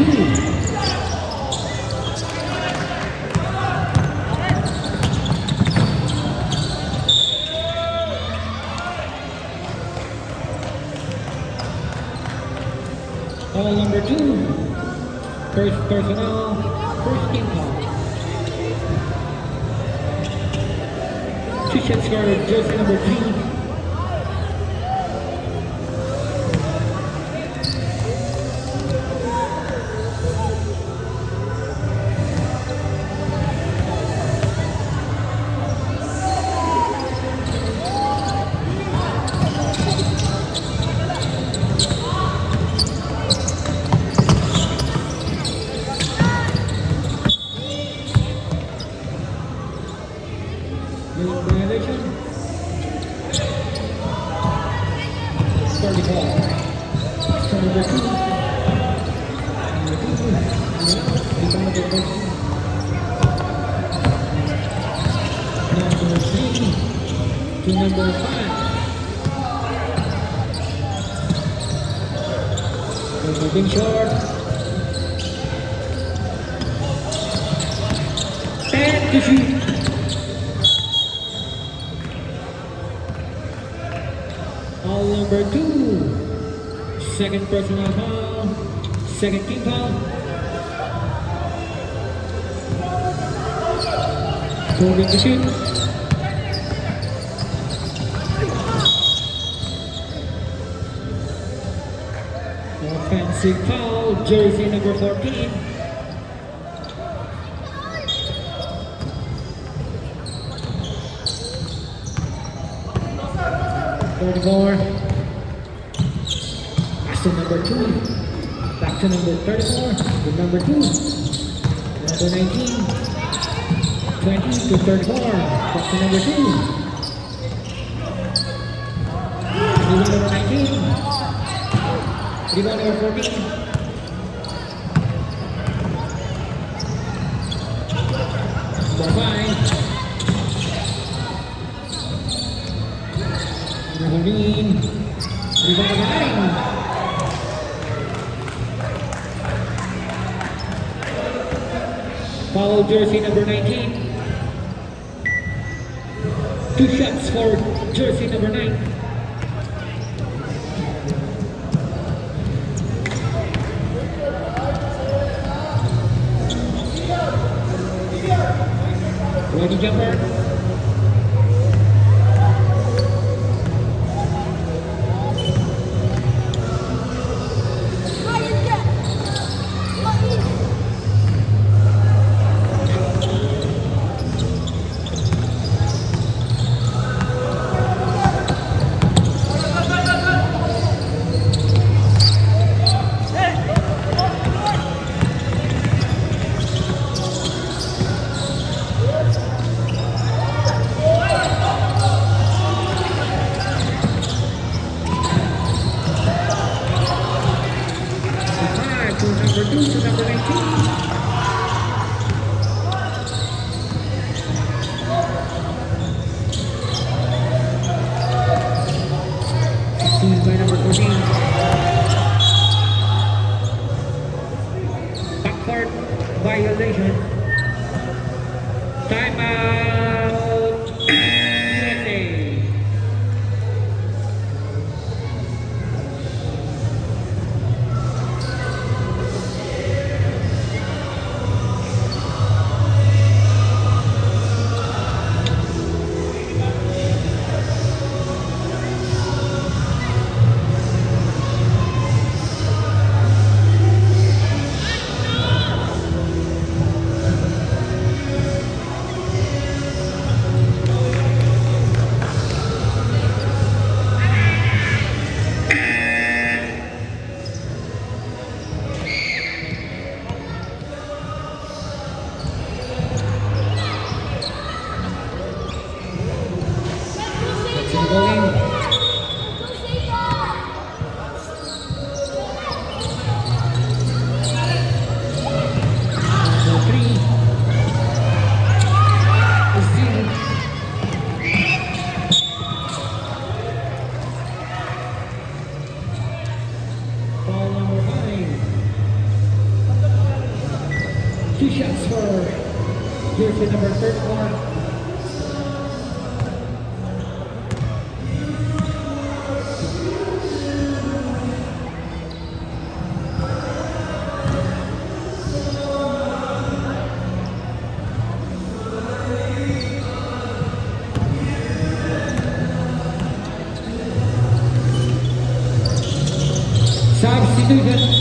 2. Foul number 2. First personal, first team foul. 2 shots scored, jersey number 3. Violation. 30 ball. Number 2. Number 3 to number 5. Moving short. 10 to shoot. Foul number 2. Second personal foul. Second team foul. Moving to shoot. Offensive foul. Jersey number 14. More. Pass to number 2. Back to number 34. With number 2. Number 19. 20 to 34. Back to number 2. Rebound number 19. Rebound number 14. Number 5. Green, rebound number 9. Foul jersey number 19. 2 shots for jersey number 9. Ready jumper. Number 2 to number 19. Seized by number 14. Backcourt violation. Timeout. USA. 2 shots for jersey number 34. Substitution.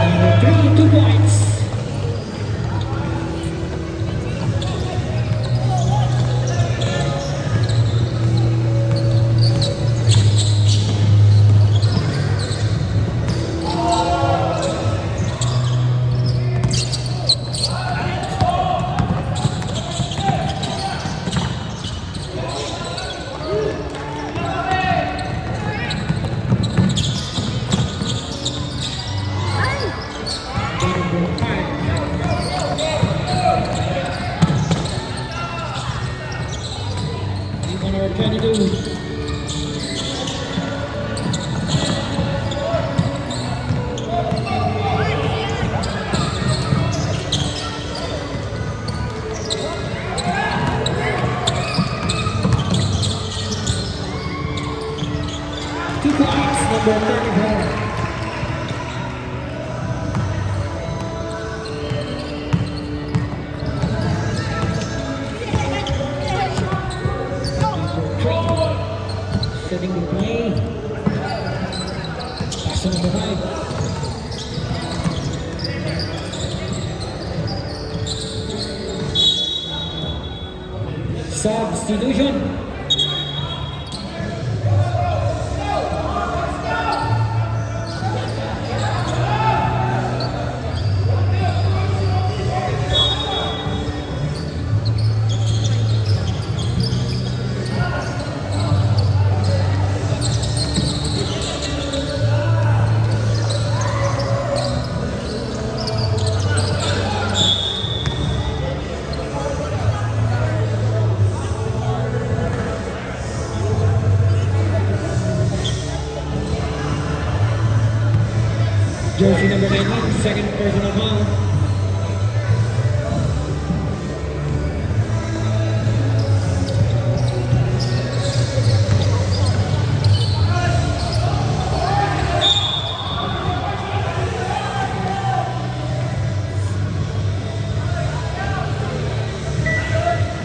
Number 3, 2 points. Number 22. Number 34. Setting the play. Pass to number 5. Substitution. Jersey number 19, second personal foul.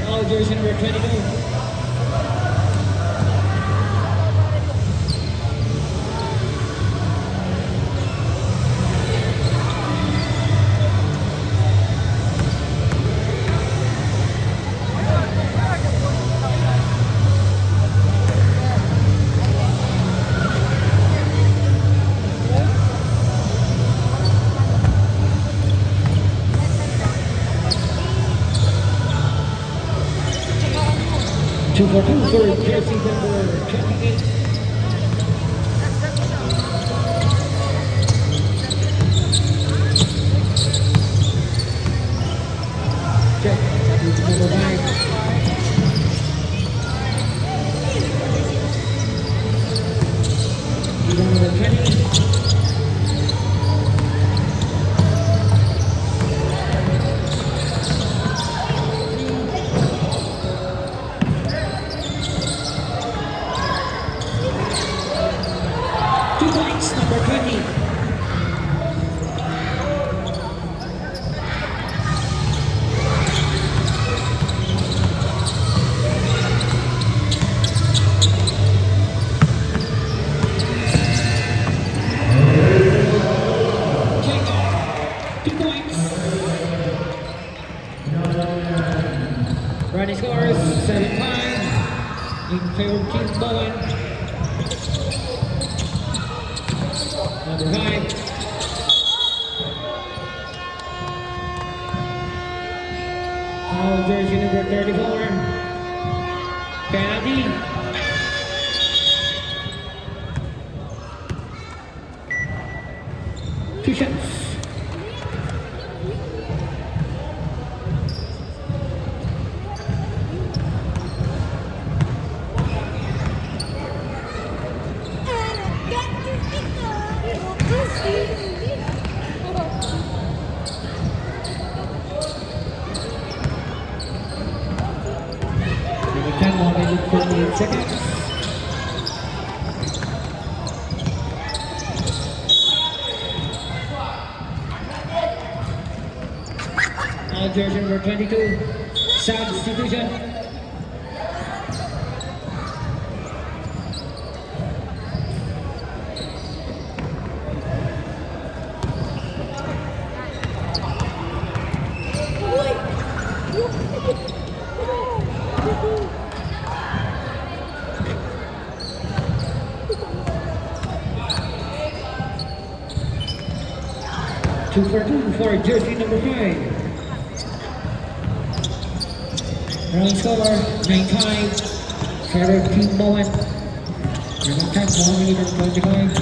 Foul jersey number 22. Two for two for jersey number 28. Check. Number 9. Number 20. Number 20. Running scores 7-5 in favor of Team Bowen. Number 5. Foul jersey number 34. Penalty. substitutions. Number 10, 1 minute 48 seconds. Jersey number 22, substitution. Two for jersey number 5. Running score, 9-5, Trevor T. Moen. Running time, 1 minute and 25.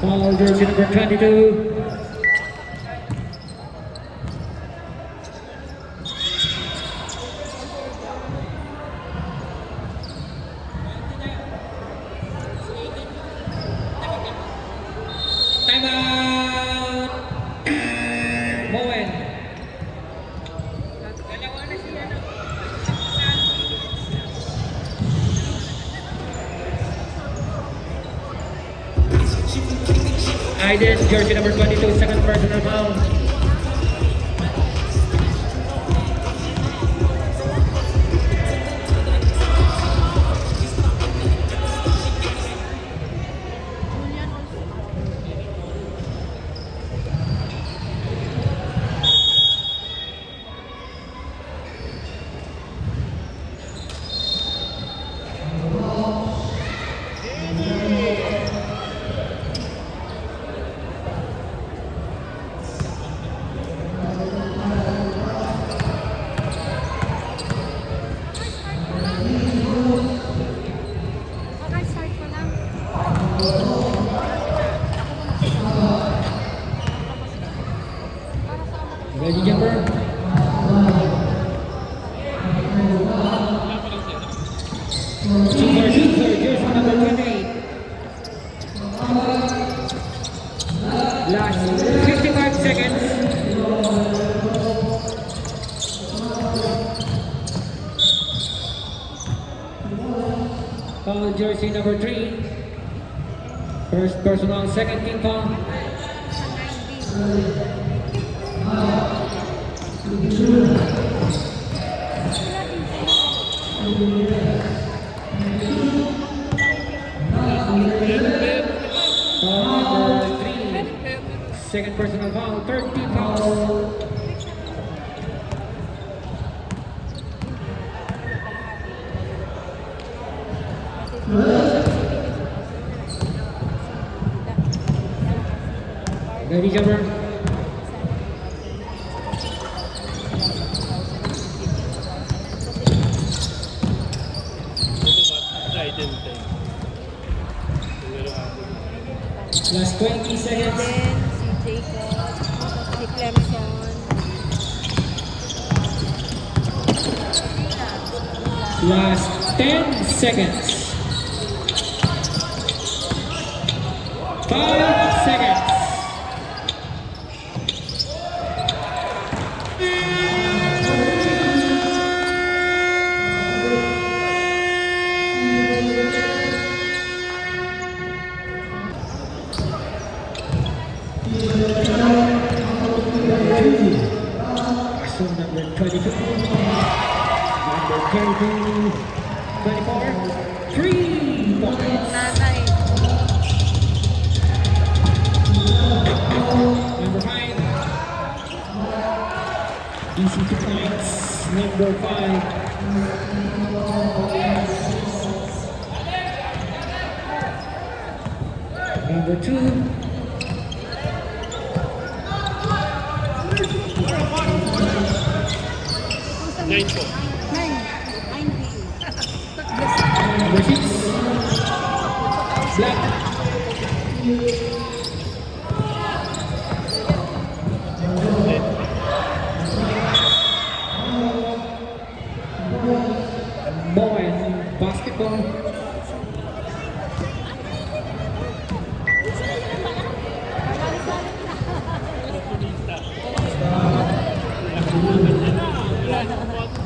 Foul jersey number 22. Timeout! Moen. Aiden, jersey number 22, second personal foul. Ready, jumper? Super, jersey number 28. Last 55 seconds. Foul jersey number 3. First personal, second team foul. Number 3, second personal foul, third team foul. Ready, jumper? Last 20 seconds. Then, si Jacob, si Clemson. Last 10 seconds. 5 seconds. Number 22, number 32, 24, 3 points. Nanay. Number 5, easy 2 points. Number 5, Number 2. Nine po. Number 6. Black. Bowen basketball.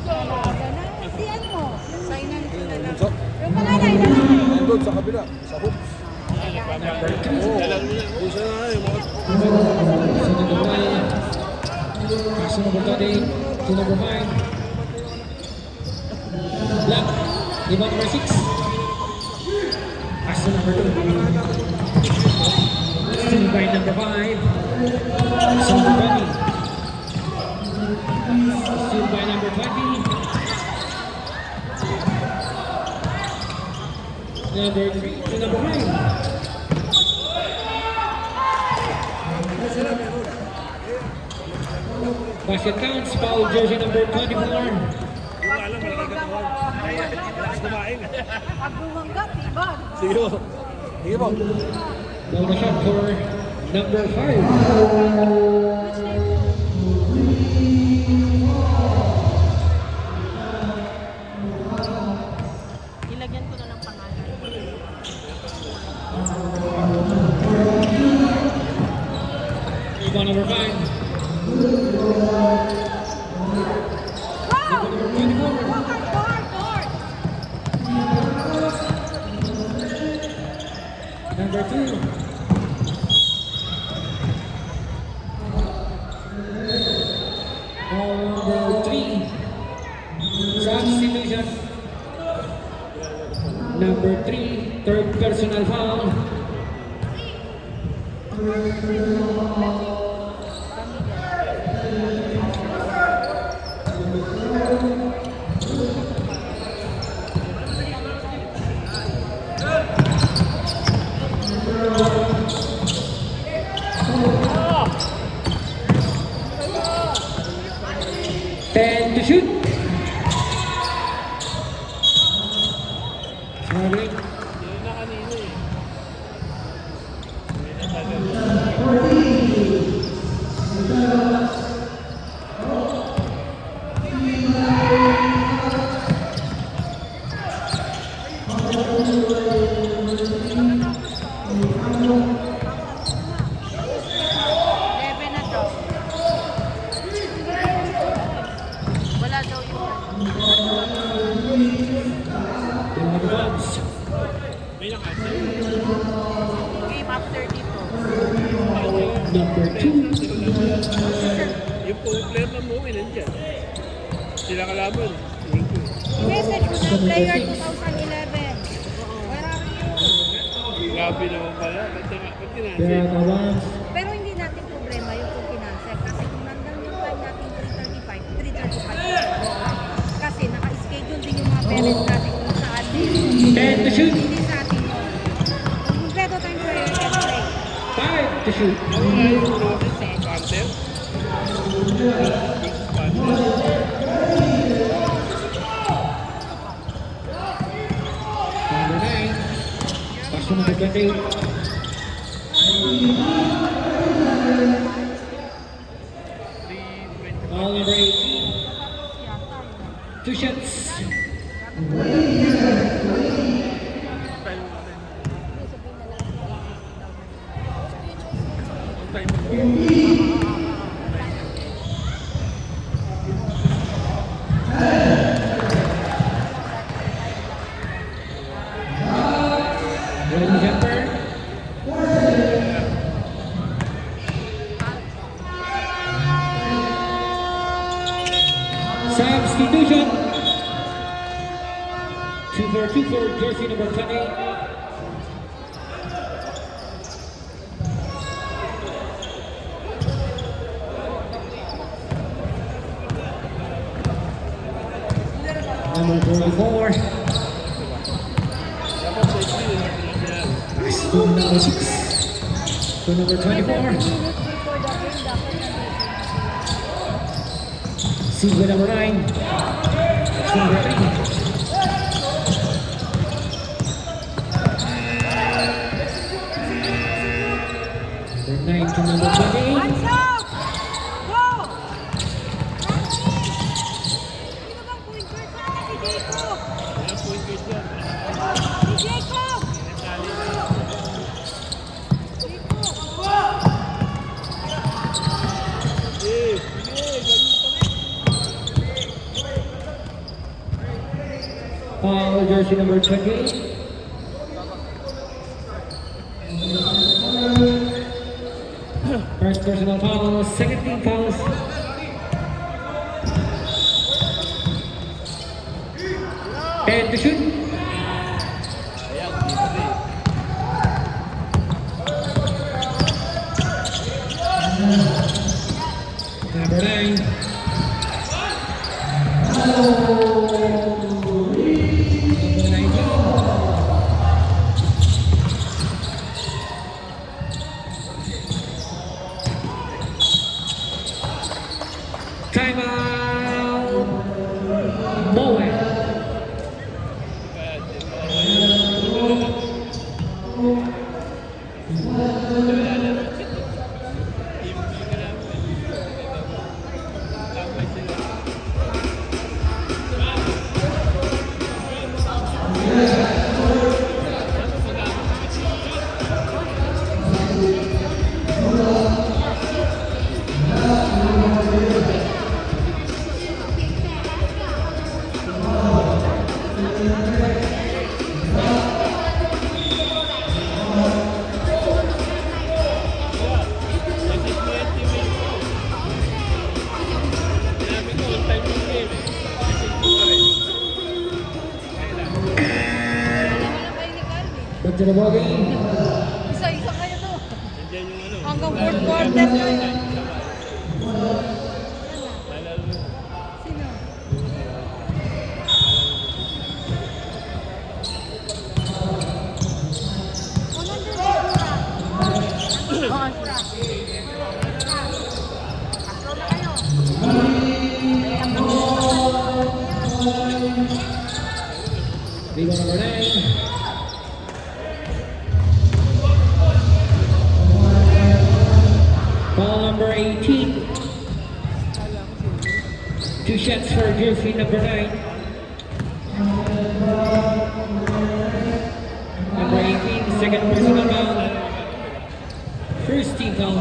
Siyan mo. Signan ko na lang. So, Yung panganay, lalaki. nandun sa kabila, sa hook. Number 2. Oo, doon siya na yung mga Sunod na line. Pass to number 28 to number 5. Black. Rebound number 6. Pass to number 2. Still by number 5. Pass to number 20. Still by number 20. Number 3 to number 9. Basket counts, foul jersey number 24. Yung alam, malaki ka tawag. Kaya, hindi na kumain. Pag bumangga, diba? Sige po. Sige po. Bonus shot for number 5. Ilagyan ko na ng pangalan. Rebound number 5. Wow! Number 24. Walker, guard! Number 2. Ball number 3. Substitution. Number 3, third personal foul. Ten to shoot. Sorry. Yun na kanina eh. Eleven na daw. Wala daw yung Mga bounce. May nakasin. game after dito. Number 2. Yung player ng movie nandyan. Sila kalaban. Thank you. Message ko na player 2011. Where are you? Grabe naman pala. Ba't There tinasin? are the ones. Pero hindi natin problema yung kung kinansel. Kasi kung nandang yung time natin 3:35. Kasi naka-schedule din yung mga parents natin kung saan din. 10 to shoot. Hindi sa atin yun. Kung kumpleto tayong player, can play. 5 to shoot. Wala yung notice sa Panther. Big Panther. Number 9. Pass to number 28. Ball number 18. Two shots. Ready jumper. Substitution. 2 for jersey number 20. Number 44. Dapat sa isli, hindi lang yan. Pass to number 6. To number 24. Minutes before the game, dapat nandito. See with number 9. Number 8. Number 9 to number 28. Hands up! Go! Sino bang point guard? Sana si Jacob! Walang point guard dyan. Si Jacob! Eh, ganun pa. Foul jersey number 28. First personal foul, second team fouls. And to shoot. Ayan, dito rin. Number 9. Number 19. Timeout. Bowen. Sinabi ko, on time yung game eh. Message ko pa rin. Dalawa lang kayo ni Calvin. Back to the ball game. Isa-isa kayo to. Nandiyan yung ano. Hanggang fourth quarter na yun. Nalala mo. Sino? O, nandun si Kura. Oo, Kura. Tatlo na kayo. Rebound number 9. Ball number 18. Two shots for jersey number 9. Number 18, second personal foul. First team foul.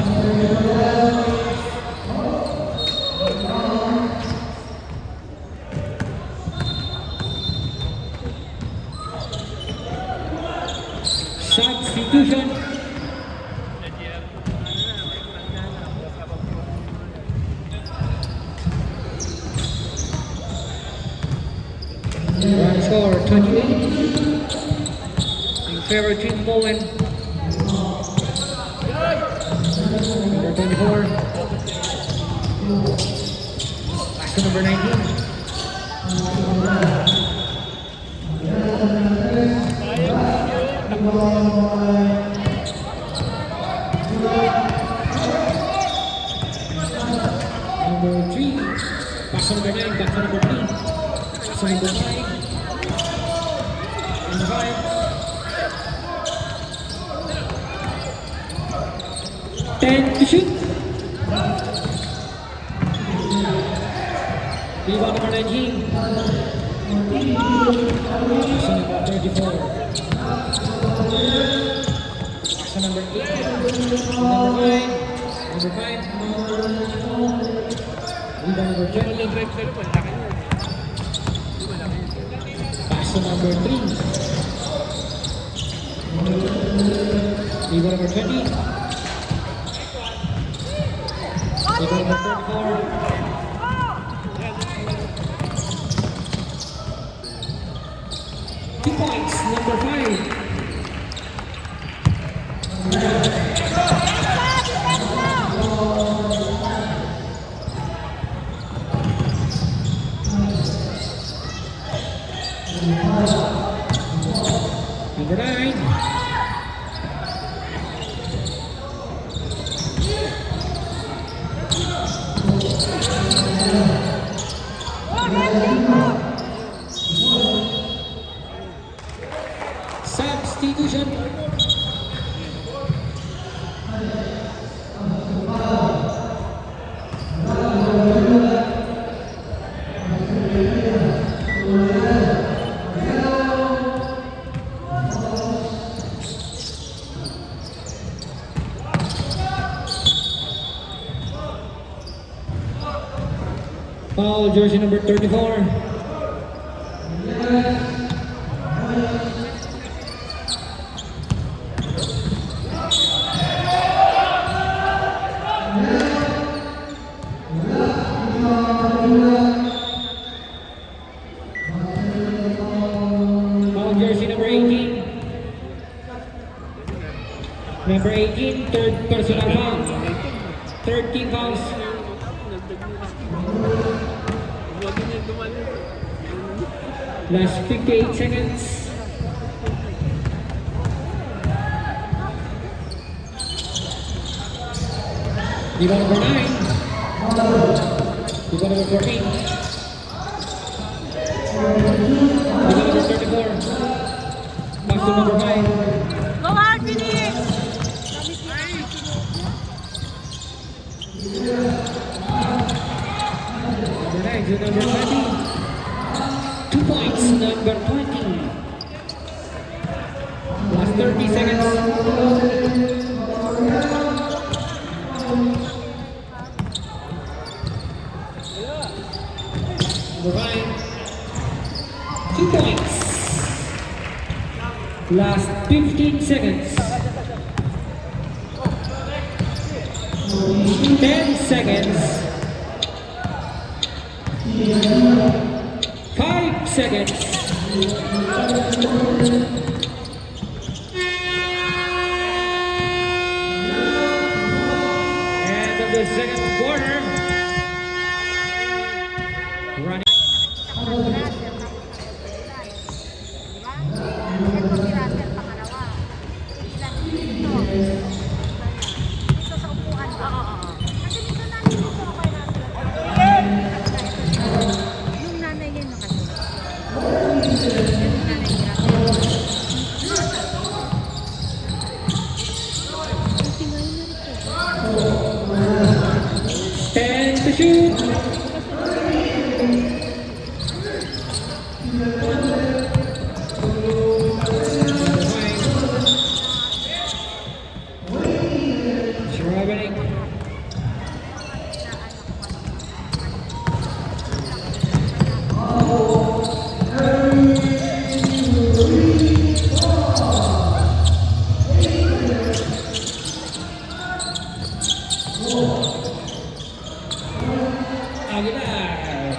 Substitution. Run score 28. In favor of Team Bowen. Number 24. Back to number 19. Number 3. Back to number 9. Back to number 3. Side to side. Number 5. 10 to shoot. Rebound number 19. Action number 34. Action number 8. Number 5. Rebound number 20. Yung drive sa'yo, malaki na. Pass to number 3. Rebound number 20. Rebound number 34. 2 points, number 5. Number 9. shoot. Foul, jersey number 34. Foul, jersey number 18. Number 18, third personal foul. 13 fouls. Huwag niya dumanin. Last 58 seconds. Diva number 9. Diva number 14. Diva number 34. Back to number 5. Go hard, Phoenix! Number 9 to number 20. 2 points, number 20. Last 30 seconds. Number 5. 2 points. Last 15 seconds. 10 seconds. 5 seconds. End of the second quarter. Running. Ito si Russell, pangalawa. Ilan dito? Dito sa upuan ba? Kasi dito nalilito ako kay Russell. Yung nanay niya yung kasi. Yung nanay ni Russell. Buti nga yun na rin. 10 to shoot. Traveling. Aguilar.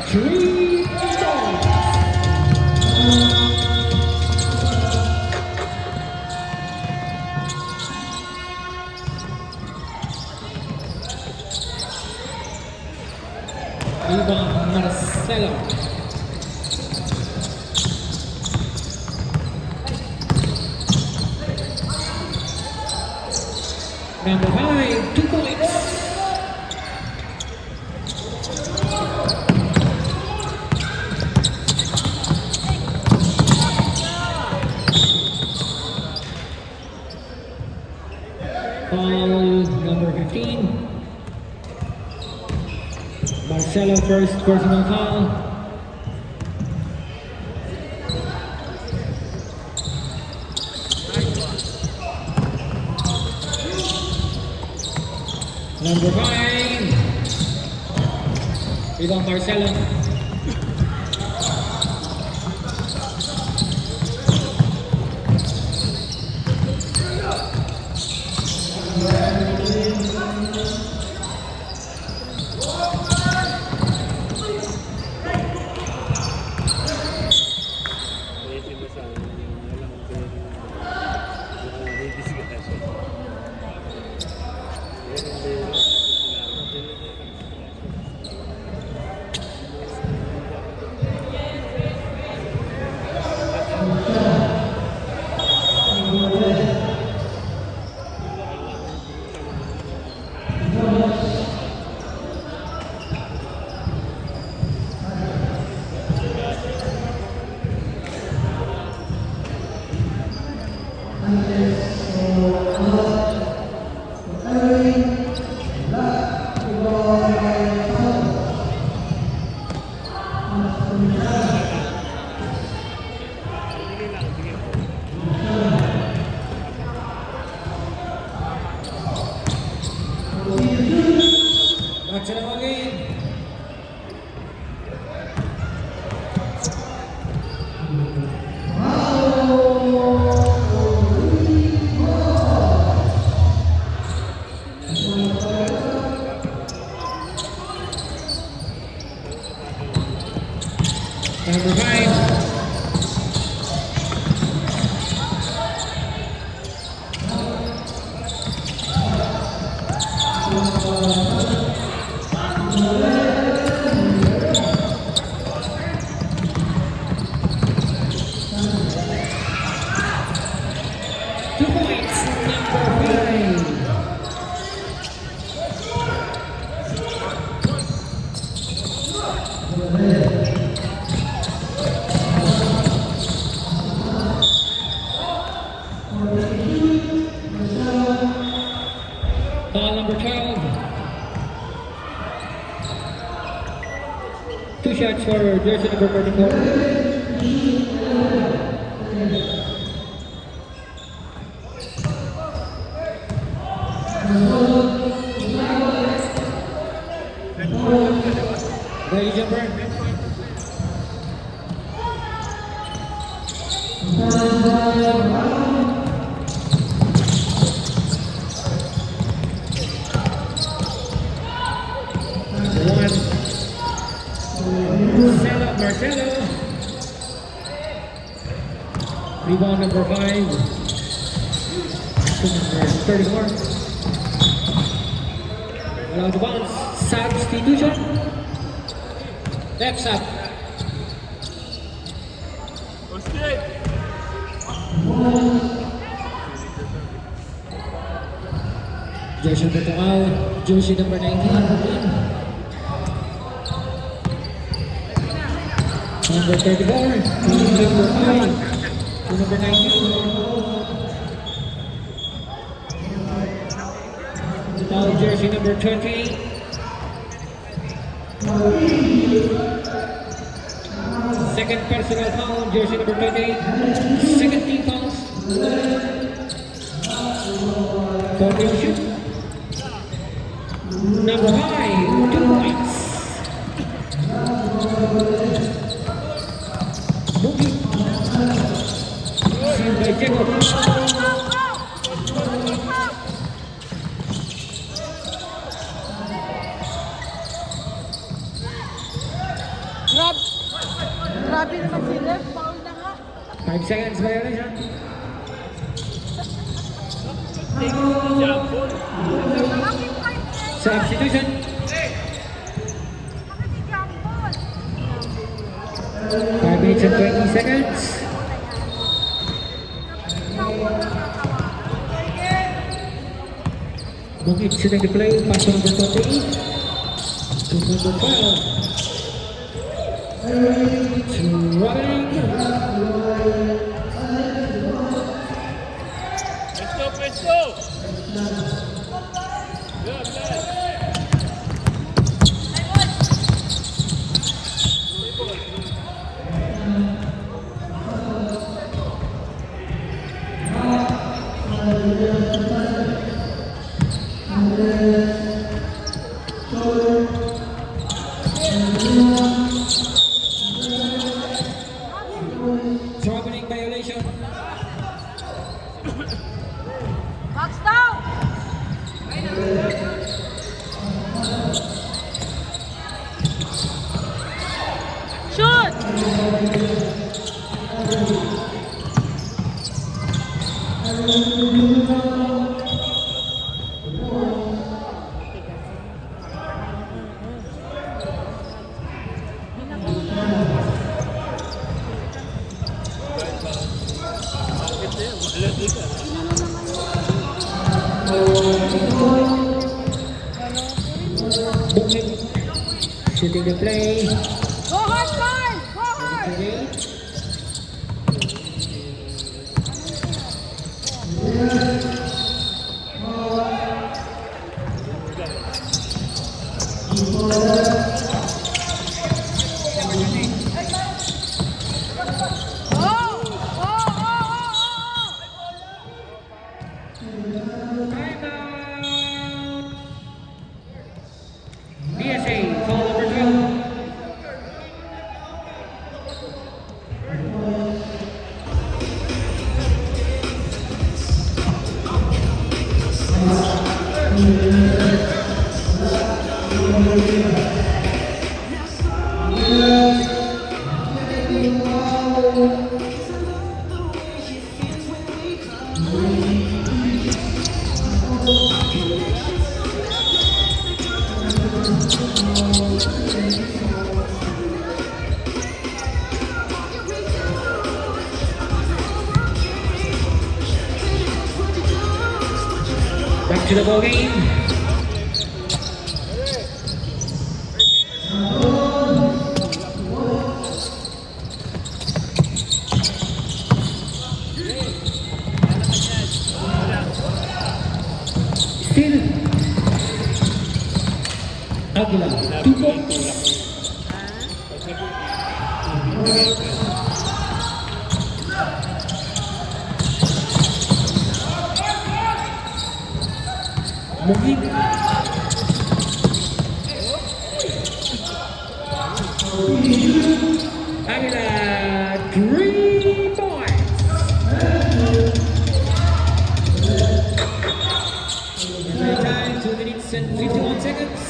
3 points. Ivan Marcelo. Number 5, 2 points. Foul number 15. Marcelo first personal foul. Number 5. Ivan Marcelo. Pwede ba sa akin yung walang pwede may disgrasya. Back to the ball game. Number 5. Two points, number 5. Ball number 12. 2 shots for jersey number 44. Ready, jumper? Marcelo. Rebound number 5. To number 34. Allow the bounce. Substitution. Next up. Joshua Betual, jersey number 19. Number 34, number 5, number 19. Foul jersey number 20. Second personal foul, jersey number 28. Second team fouls. Contribution. Number 5, 2 points. Boogie. Saved by Jacob. Grabe naman sila. Foul na nga. 5 seconds violation. Bakit 5 seconds? Substitution. Bakit si jump ball? 5 minutes and 20 seconds. Bukit sedang di-play. Pass to number 28. To number 12. To running. Let's go! Good, good. Traveling violation. Box down! Shoot! Bukit. Shooting the play. Go hard, Carl! Go hard! 28. Timeout. DSA, call number 12. Back to the ball game. Still Aguila, 2 points. Mungkin Aguila, 3 points. Time, 2 minutes and 51 seconds.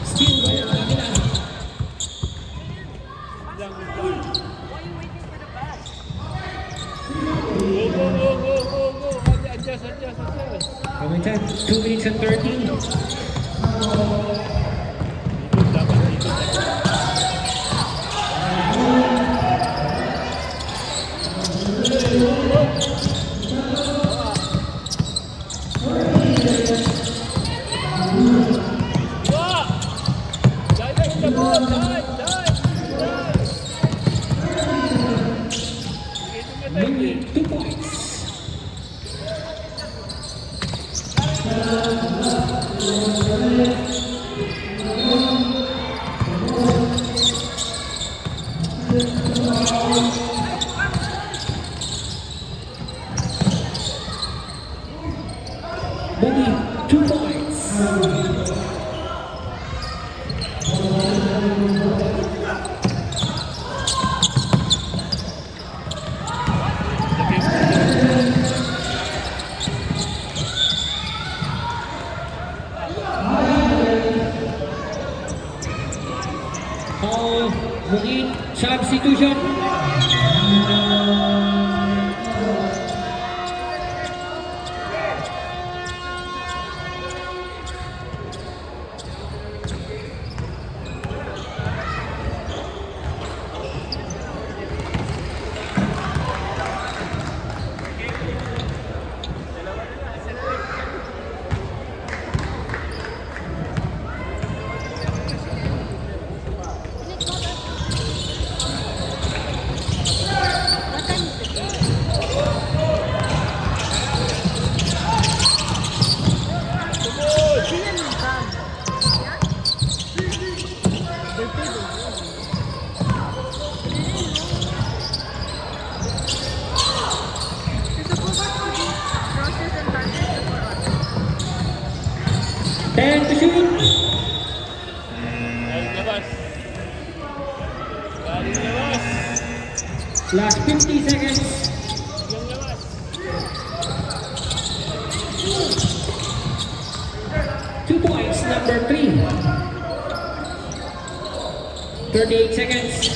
Still by Aguila. Go. Adjust. Coming time, 2 minutes and 13. Dapat dito. Mungkin 2 points. Mungkin 2 points. Mungkin substitution. Ten to shoot. Galing labas. Last 50 seconds. Yung labas. 2 points, number 3. 38 seconds.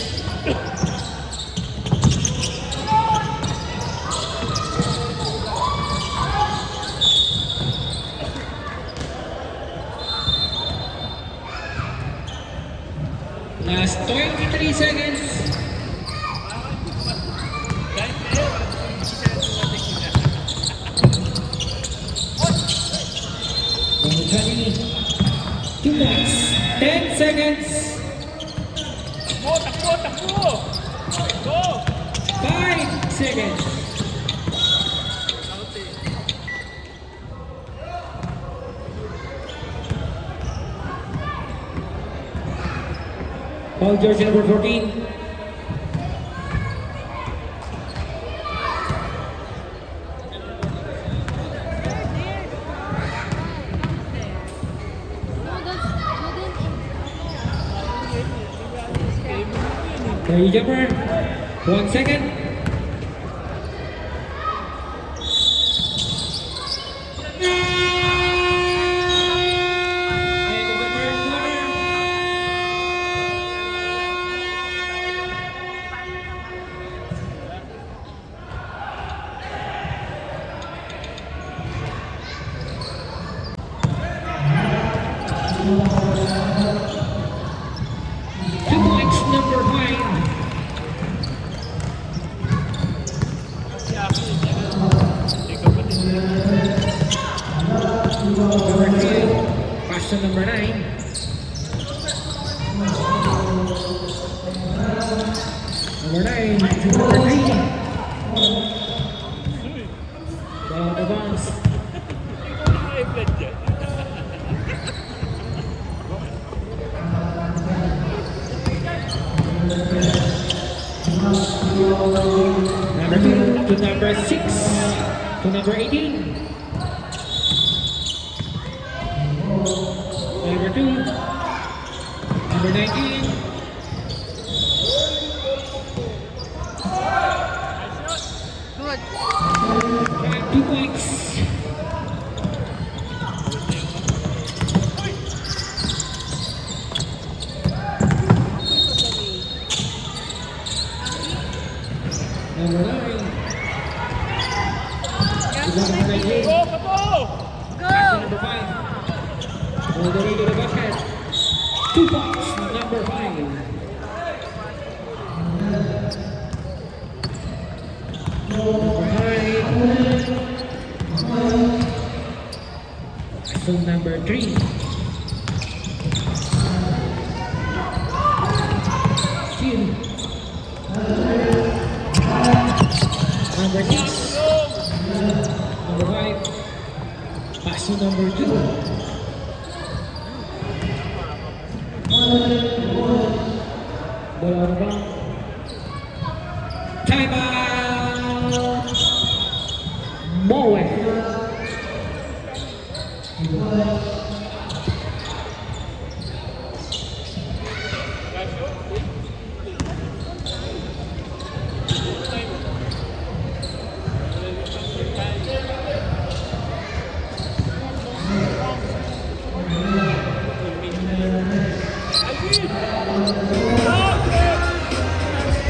Last 23 seconds. Number 20. 2 points. 10 seconds. Takbo! Go! 5 seconds. Foul jersey number 14. The jumper, 1 second. End of the third quarter. Two points, number 5. Number 3, pass to number 9. Number 9 to number 3. Ball out of bounds. Number 2 to number 6 to number 18. Number 2, number 19. Good. 2 points. Number 9. To number 19. Go! Number 5. All the way to the basket. 2 points. Number 5. Number 5. So number 3. Steal. Number 6. Number 5. Pass to number 2. Ball out of bounds. Timeout. Moe.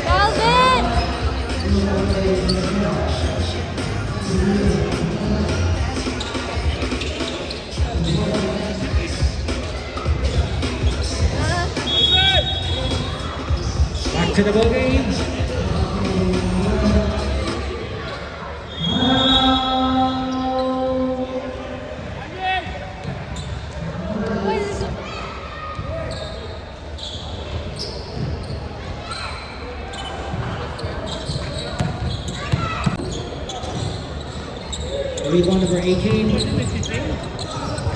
Calvin! Back to the ball game. What is this? Rebound number 18. Pass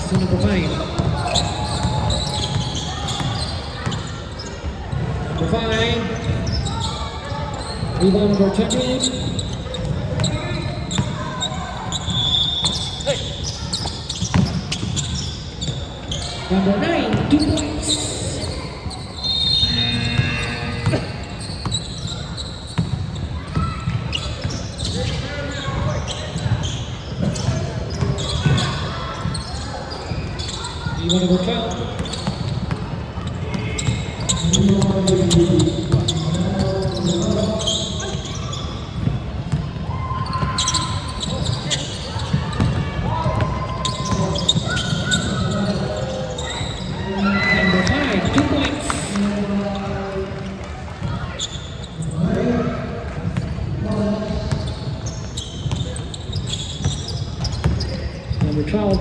to number 5. Number 5. Rebound number 20. Number 9, 2 points. Rebound number 12. Number 5, 2 points. Number 12,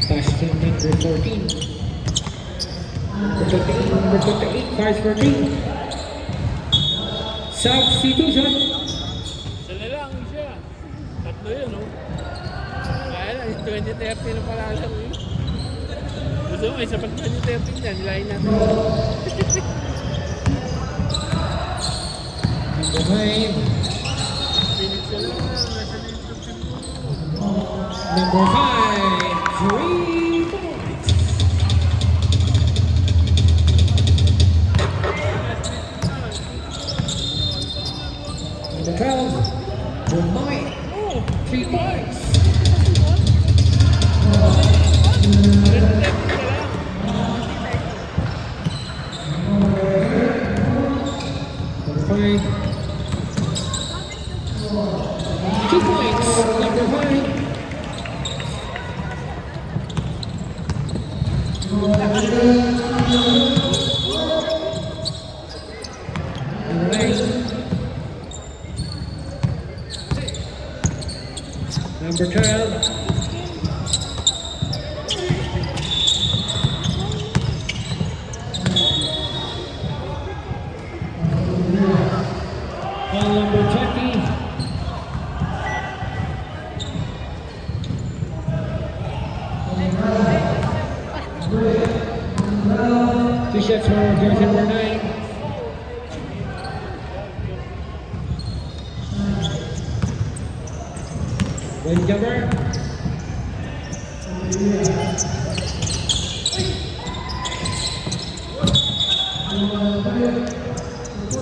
pass to number 14. Number 28, pass for 3. Substitution. Isa na lang siya. Tatlo yun, no? Kaya lang, 20-30 na pala lang, eh. Gusto mo, isa pag 20-30 dyan, nilahin natin. 5. Phoenix sila. Nasa leadership team mo. Number 5, 3 points. Number 12, Romay, 3 points. Number 5, 2 points. Number 5. Number 8. Number 12. And number 20. Two shots for jersey number 9. One jumper.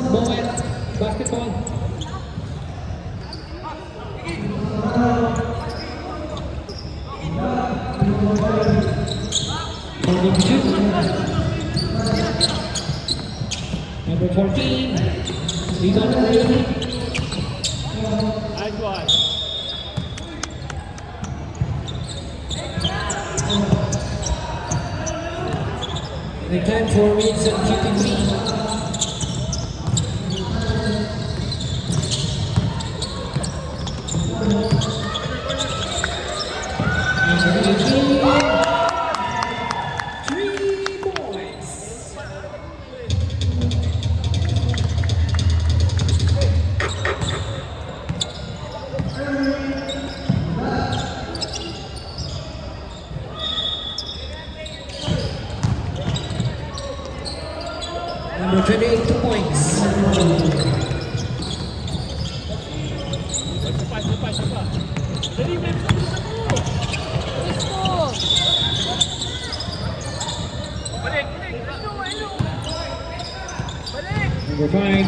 Moment, basketball. Holding to shoot. Number 14. Rebound number 18. Nice one. The time 4 minutes and 53. Number 18. 3 points. Number 28, 2 points. Siapa? Jadi main satu. Balik. Balik. Number 5.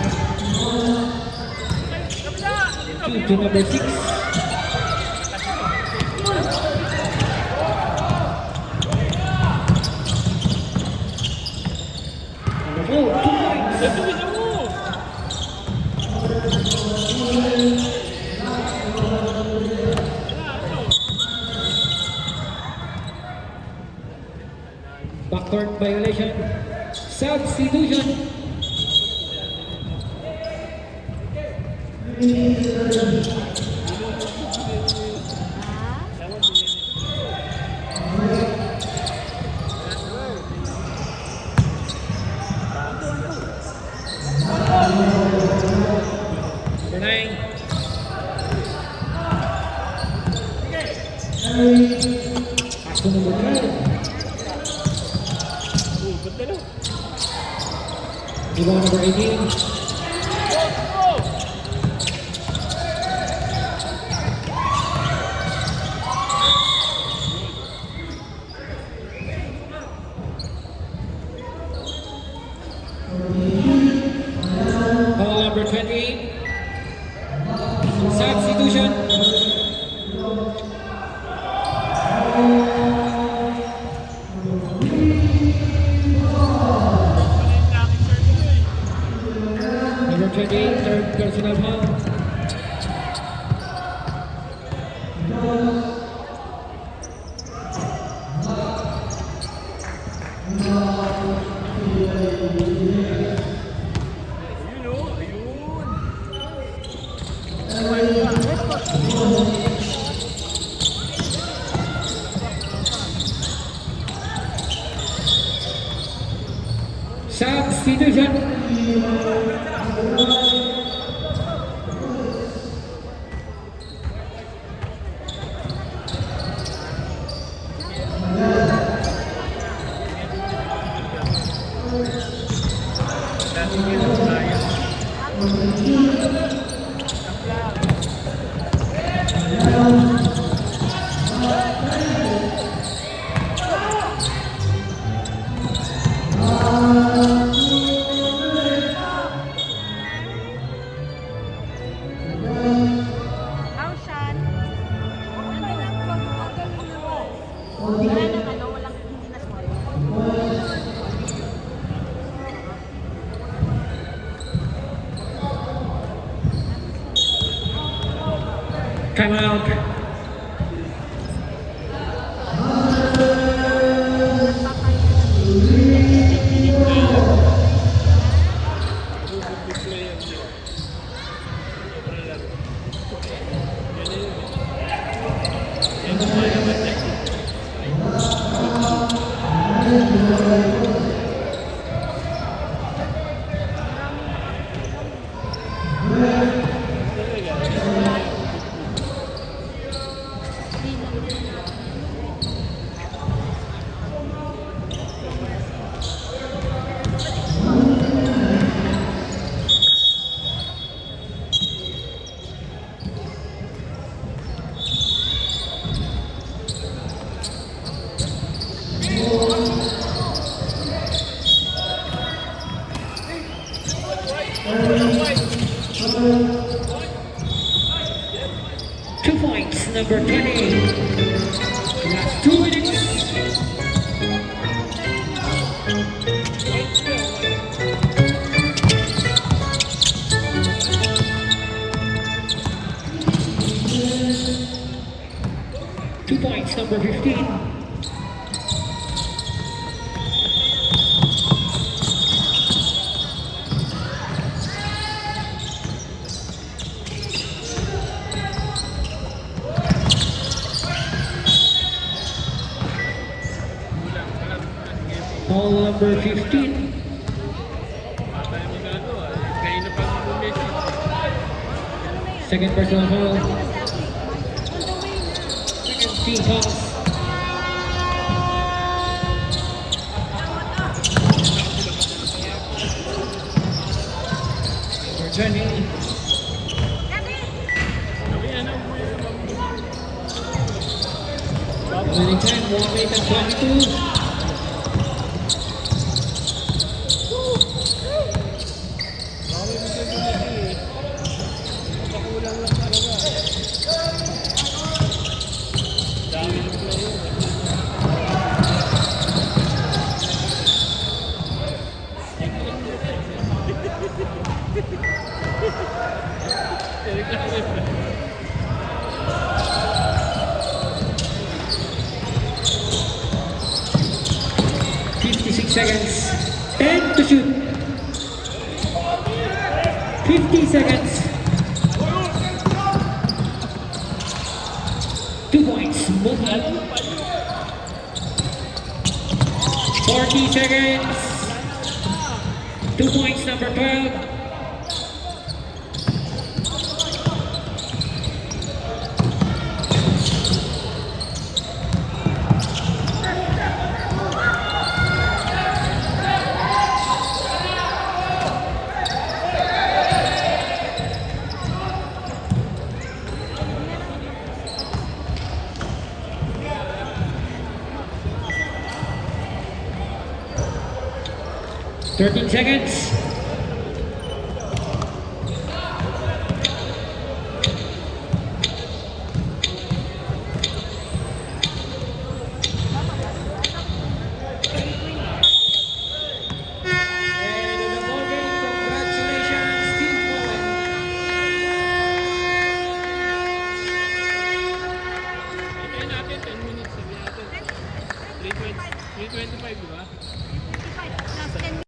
To number 6. Number 4, 2 points. Itu bisa mu. Backcourt violation. Substitution. Number 9. Back to number 12. Betul. Rebound number 18. Foul number 20. Substitution. Number 28, third personal foul. Ayun oh, ayun. Substitution. Dati kita tayo. Timeout. Big player niya. Sobrang laro. Yan yun. Yan yung mga naman niya. Talaga. Two points, number 20. Last 2 minutes. Two points, number 15. Ball number 15. Patay mo na ito. Kayo na pang bumisi. Second personal foul. Second team foul. Number 20. Remaining time, 1 minute and 22. Makulang lang talaga. Dami ng player. Seconds. 10 to shoot. 50 seconds. 2 points. Move on. 40 seconds. 2 points, number 12. Thirteen seconds. And in the ballgame, congratulations, Team Poland. Sabihin natin, 10 minutes. Sabihin natin. 3:25, di ba? 25 plus 10